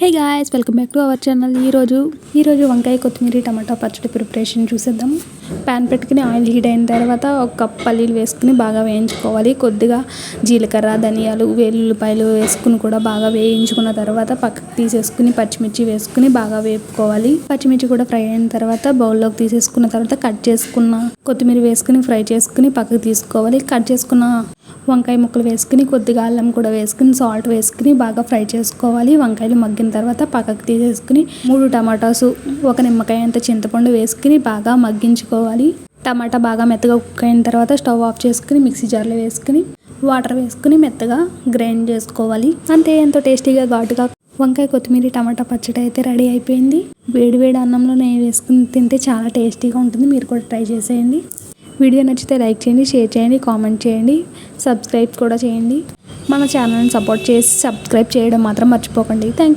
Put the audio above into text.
Hey guys, welcome back to our channel. ఈరోజు వంకాయ కొత్తిమీర టమాటా పచ్చడి ప్రిపరేషన్ చూసేద్దాం. ప్యాన్ పెట్టుకుని ఆయిల్ హీట్ అయిన తర్వాత ఒక కప్ పల్లీలు వేసుకుని బాగా వేయించుకోవాలి. కొద్దిగా జీలకర్ర, ధనియాలు, వెల్లుల్లిపాయలు వేసుకుని కూడా బాగా వేయించుకున్న తర్వాత పక్కకు తీసేసుకుని పచ్చిమిర్చి వేసుకుని బాగా వేపుకోవాలి. పచ్చిమిర్చి కూడా ఫ్రై అయిన తర్వాత బౌల్లోకి తీసేసుకున్న తర్వాత కట్ చేసుకున్న కొత్తిమీర వేసుకుని ఫ్రై చేసుకుని పక్కకు తీసుకోవాలి. కట్ చేసుకున్న వంకాయ ముక్కలు వేసుకుని కొద్దిగా అల్లం కూడా వేసుకుని సాల్ట్ వేసుకుని బాగా ఫ్రై చేసుకోవాలి. వంకాయలు మగ్గిన తర్వాత పక్కకు తీసేసుకుని 3 టమాటాసు, 1 నిమ్మకాయ అంత చింతపండు వేసుకుని బాగా మగ్గించుకోవాలి. టమాటా బాగా మెత్తగా కుక్ అయిన తర్వాత స్టవ్ ఆఫ్ చేసుకుని మిక్సీ జార్లో వేసుకుని వాటర్ వేసుకుని మెత్తగా గ్రైండ్ చేసుకోవాలి. అంతే, ఎంతో టేస్టీగా ఘాటుగా వంకాయ కొత్తిమీర టమాటా పచ్చడి అయితే రెడీ అయిపోయింది. వేడి అన్నంలో నెయ్యి వేసుకుని తింటే చాలా టేస్టీగా ఉంటుంది. మీరు కూడా ట్రై చేసేయండి. వీడియో నచ్చితే లైక్ చేయండి, షేర్ చేయండి, కామెంట్ చేయండి, సబ్స్క్రైబ్ కూడా చేయండి. మన ఛానల్ని సపోర్ట్ చేసి సబ్స్క్రైబ్ చేయడం మాత్రం మర్చిపోకండి. Thank you.